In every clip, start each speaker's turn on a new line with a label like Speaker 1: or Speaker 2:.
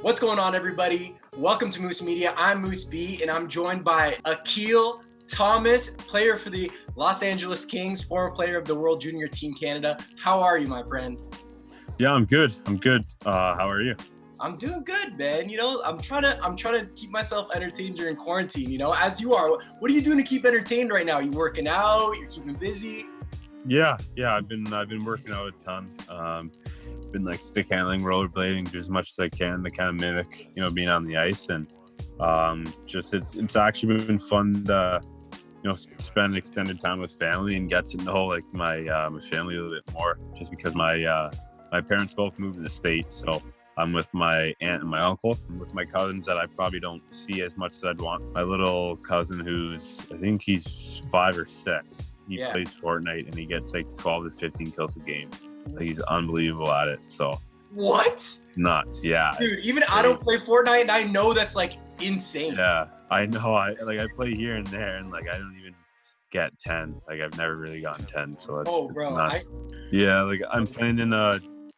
Speaker 1: What's going on, everybody? Welcome to Moose Media. I'm Moose B, and I'm joined by Akil Thomas, player for the Los Angeles Kings, former player of the World Junior Team Canada. How are you, my friend?
Speaker 2: Yeah, I'm good. How are you?
Speaker 1: I'm doing good, man. You know, I'm trying to keep myself entertained during quarantine, you know, as you are. What are you doing to keep entertained right now? Are you working out? You're keeping busy?
Speaker 2: Yeah. I've been working out a ton. Been like stick handling, rollerblading, do as much as I can to kind of mimic, being on the ice. And it's actually been fun to, spend extended time with family and get to know like my family a little bit more. Just because my parents both moved to the States, so I'm with my aunt and my uncle. I'm with my cousins that I probably don't see as much as I'd want. My little cousin, I think he's 5 or 6. He plays Fortnite and he gets like 12 to 15 kills a game. Like, he's unbelievable at it. So
Speaker 1: what?
Speaker 2: Nuts, yeah.
Speaker 1: Dude, even I don't play Fortnite, and I know that's like insane.
Speaker 2: Yeah, I know. I play here and there, and like I don't even get 10. Like, I've never really gotten 10. So it's nuts. I'm playing in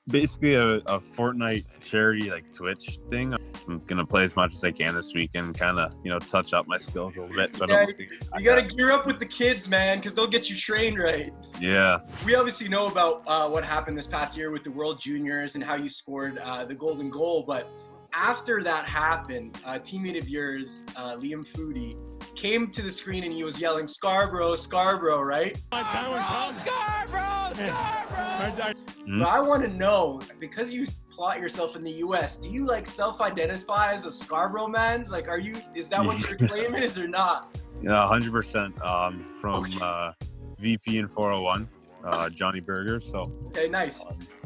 Speaker 2: basically a Fortnite charity like Twitch thing. I'm gonna play as much as I can this weekend, kind of touch up my skills a little bit. So
Speaker 1: you gotta gear up with the kids, man, because they'll get you trained right.
Speaker 2: Yeah.
Speaker 1: We obviously know about what happened this past year with the World Juniors and how you scored the golden goal, but after that happened, a teammate of yours, Liam Foodie, came to the screen and he was yelling, Scarborough, right? Scarborough! But I want to know, because you plot yourself in the U.S., do you like self-identify as a Scarborough man? Like, is that what your claim is or not?
Speaker 2: Yeah, 100%. From VP in 401, Johnny Burger. So
Speaker 1: okay, nice.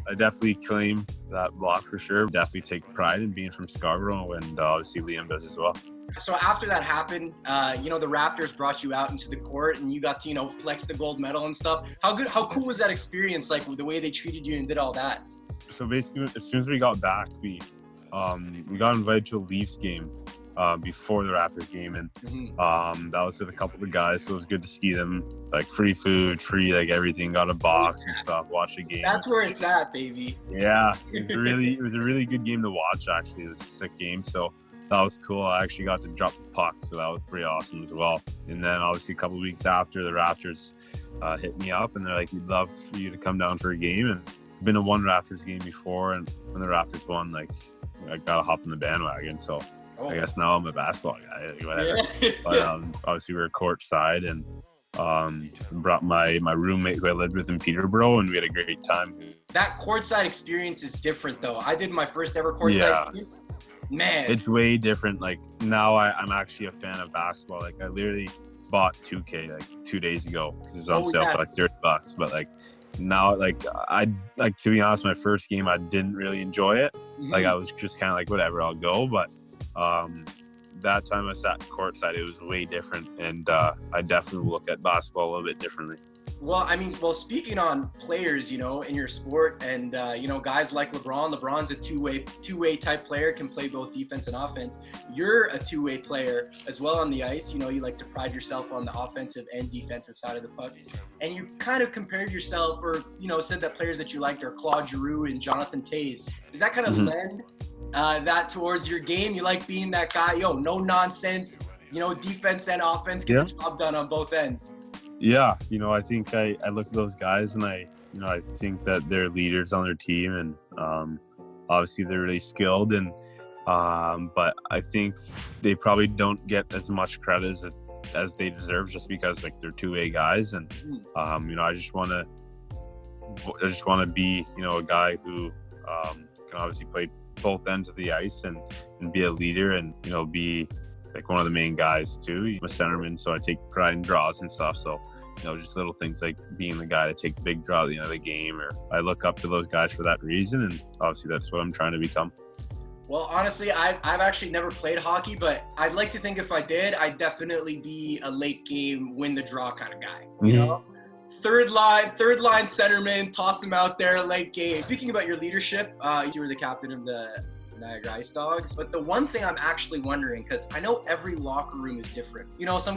Speaker 2: I definitely claim that block for sure. Definitely take pride in being from Scarborough, and obviously Liam does as well.
Speaker 1: So after that happened, the Raptors brought you out into the court and you got to, flex the gold medal and stuff. How cool was that experience? Like the way they treated you and did all that?
Speaker 2: So basically, as soon as we got back, we got invited to a Leafs game before the Raptors game, and that was with a couple of guys. So it was good to see them. Like, free food, free like everything. Got a box and stuff. Watch the game.
Speaker 1: That's where it's at, baby.
Speaker 2: Yeah, it was a really good game to watch. Actually, it was a sick game. So that was cool. I actually got to drop the puck, so that was pretty awesome as well. And then obviously a couple of weeks after, the Raptors hit me up and they're like, "We'd love for you to come down for a game." And I've been to one Raptors game before, and when the Raptors won, like, I got to hop in the bandwagon. So I guess now I'm a basketball guy, whatever. Yeah. But obviously we were courtside, and brought my roommate who I lived with in Peterborough, and we had a great time.
Speaker 1: That courtside experience is different, though. I did my first ever courtside game. Man,
Speaker 2: it's way different. Like, now I'm actually a fan of basketball. Like, I literally bought 2K like 2 days ago because it was on sale for like $30. But like now, like, to be honest, my first game I didn't really enjoy it. Like, I was just kind of like, whatever, I'll go. But that time I sat courtside, it was way different, and I definitely look at basketball a little bit differently.
Speaker 1: Well, speaking on players, in your sport, and guys like LeBron's a two-way type player, can play both defense and offense. You're a two-way player as well on the ice. You like to pride yourself on the offensive and defensive side of the puck. And you kind of compared yourself, or said that players that you liked are Claude Giroux and Jonathan Toews. Does that kind of lend that towards your game? You like being that guy, no nonsense, defense and offense, get the job done on both ends?
Speaker 2: Yeah, I think I look at those guys, and I think that they're leaders on their team, and obviously they're really skilled, and but I think they probably don't get as much credit as they deserve, just because like they're two-way guys, and I just want to be a guy who can obviously play both ends of the ice and be a leader, and be like one of the main guys too. I'm a centerman, so I take pride in draws and stuff. So, just little things like being the guy to take the big draw at the end of the game, or I look up to those guys for that reason, and obviously that's what I'm trying to become.
Speaker 1: Well, honestly, I've actually never played hockey, but I'd like to think if I did, I'd definitely be a late game, win the draw kind of guy. Third line centerman, toss him out there late game. Speaking about your leadership, you were the captain of the Niagara Ice Dogs. But the one thing I'm actually wondering, because I know every locker room is different.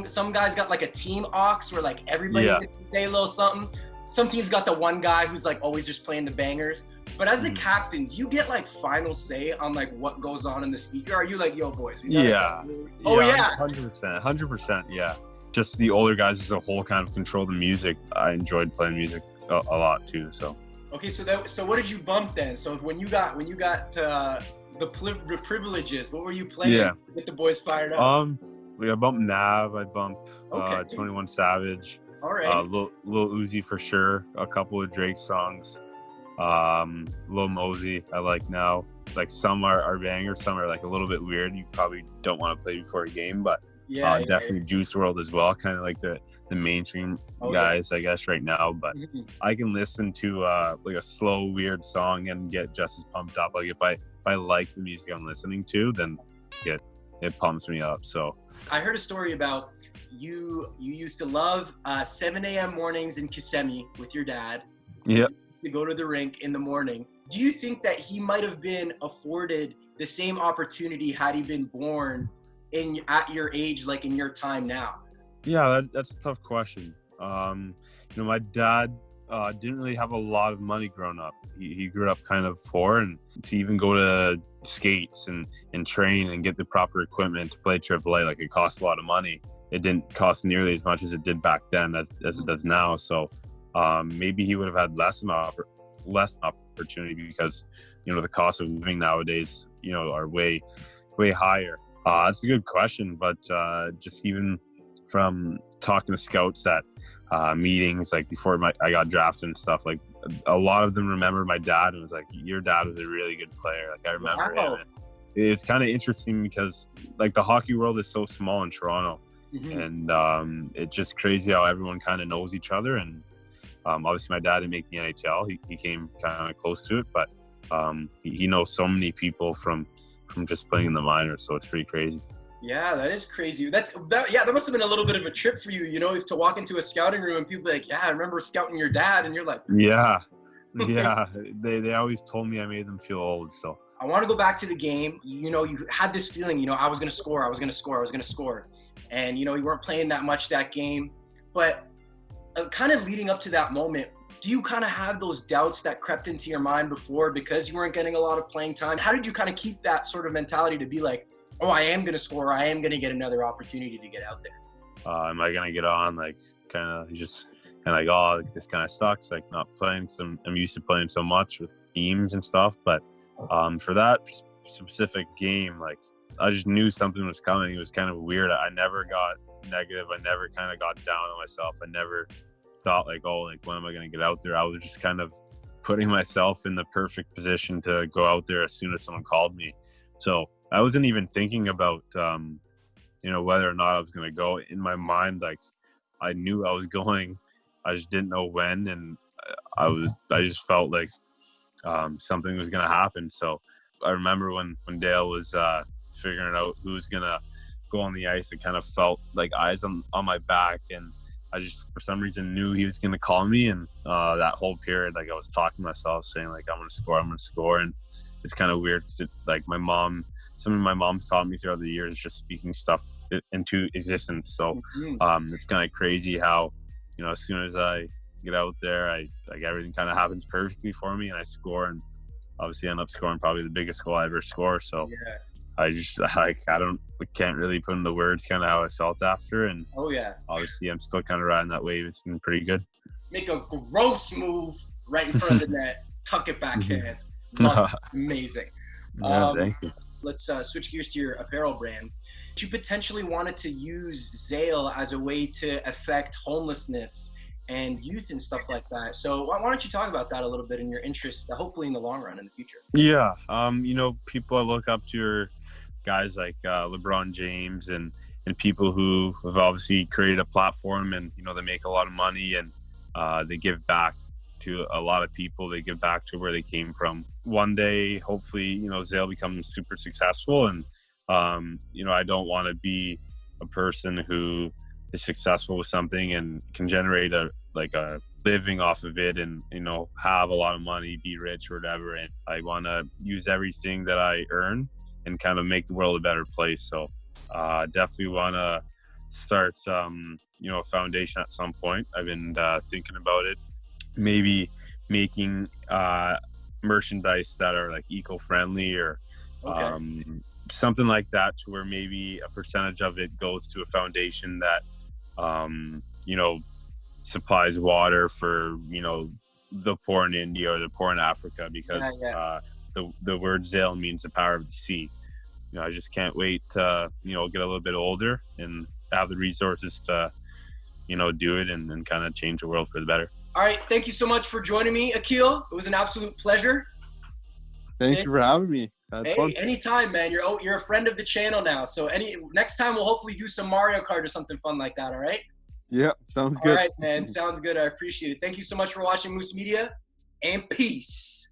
Speaker 1: Some guys got like a team aux where like everybody gets to say a little something. some teams got the one guy who's like always just playing the bangers. But as the captain, do you get like final say on like what goes on in the speaker? Are you like, yo, boys?
Speaker 2: Yeah.
Speaker 1: Oh yeah.
Speaker 2: 100%. Yeah. Just the older guys as a whole kind of control the music. I enjoyed playing music a lot too. So.
Speaker 1: Okay, so what did you bump then? So when you got the privileges, what were you playing to get the boys fired up?
Speaker 2: I bumped Nav. I bumped 21 Savage.
Speaker 1: All right.
Speaker 2: Lil Uzi for sure. A couple of Drake songs. Lil Mosey I like now. Like some are bangers, some are like a little bit weird. You probably don't want to play before a game, but definitely Juice WRLD as well. Kind of like the mainstream guys, I guess, right now. But I can listen to like a slow, weird song and get just as pumped up. Like if I like the music I'm listening to, then it pumps me up. So
Speaker 1: I heard a story about you used to love 7 a.m. mornings in Kissimmee with your dad.
Speaker 2: Yeah.
Speaker 1: To go to the rink in the morning. Do you think that he might have been afforded the same opportunity had he been born at your age, like in your time now?
Speaker 2: Yeah, that's a tough question. My dad didn't really have a lot of money growing up. He grew up kind of poor, and to even go to skates and train and get the proper equipment to play AAA, like it cost a lot of money. It didn't cost nearly as much as it did back then as it does now. So maybe he would have had less opportunity because, the cost of living nowadays, are way higher. That's a good question, but just even from talking to scouts at meetings, like before I got drafted and stuff, like a lot of them remember my dad and was like, your dad was a really good player. Like I remember him. It's kind of interesting because like the hockey world is so small in Toronto, and it's just crazy how everyone kind of knows each other. And obviously my dad didn't make the NHL. He came kind of close to it, but he knows so many people from just playing in the minors, so it's pretty crazy.
Speaker 1: Yeah, that is crazy. That must have been a little bit of a trip for you, to walk into a scouting room and people be like, yeah, I remember scouting your dad, and you're like,
Speaker 2: yeah. They always told me I made them feel old. So
Speaker 1: I want to go back to the game. You had this feeling, I was gonna score, and you weren't playing that much that game, but kind of leading up to that moment, do you kind of have those doubts that crept into your mind before because you weren't getting a lot of playing time? How did you kind of keep that sort of mentality to be like, oh, I am going to score, I am going to get another opportunity to get out there?
Speaker 2: Am I going to get on? Like, kind of just like, oh, this kind of sucks, like not playing. Because I'm used to playing so much with teams and stuff. But for that specific game, like, I just knew something was coming. It was kind of weird. I never got negative. I never kind of got down on myself. I never thought like, oh, like when am I going to get out there? I was just kind of putting myself in the perfect position to go out there as soon as someone called me. So I wasn't even thinking about, whether or not I was going to go. In my mind, like I knew I was going, I just didn't know when. And I just felt like something was going to happen. So I remember when Dale was figuring out who was going to go on the ice, it kind of felt like eyes on my back. And I just, for some reason, knew he was going to call me. And that whole period, like I was talking to myself saying like, I'm going to score. And it's kind of weird because like something my mom's taught me throughout the years, just speaking stuff into existence. So it's kind of crazy how, as soon as I get out there, everything kind of happens perfectly for me and I score, and obviously end up scoring probably the biggest goal I ever scored. So I just can't really put into words kind of how I felt after. And obviously I'm still kind of riding that wave. It's been pretty good. Make a
Speaker 1: gross move right in front of the net, tuck it backhand. Amazing.
Speaker 2: Thank you.
Speaker 1: Let's switch gears to your apparel brand. You potentially wanted to use Zale as a way to affect homelessness and youth and stuff like that. So why don't you talk about that a little bit in your interest, hopefully in the long run in the future?
Speaker 2: Yeah. People I look up to are guys like LeBron James and people who have obviously created a platform and, they make a lot of money and they give back to a lot of people. They give back to where they came from. One day, hopefully, Zale becomes super successful. And, I don't want to be a person who is successful with something and can generate a living off of it and, have a lot of money, be rich or whatever. And I want to use everything that I earn and kind of make the world a better place. So definitely want to start a foundation at some point. I've been thinking about it. maybe making merchandise that are like eco-friendly or something like that, to where maybe a percentage of it goes to a foundation that supplies water for the poor in India or the poor in Africa, because the word Zale means the power of the sea. I just can't wait to get a little bit older and have the resources to do it and kind of change the world for the better.
Speaker 1: All right, thank you so much for joining me, Akil. It was an absolute pleasure.
Speaker 3: Thank you for having me.
Speaker 1: Hey, fun. Anytime, man. You're a friend of the channel now. So next time we'll hopefully do some Mario Kart or something fun like that. All right?
Speaker 3: Yeah, sounds good.
Speaker 1: All right, man. Sounds good. I appreciate it. Thank you so much for watching Moose Media, and peace.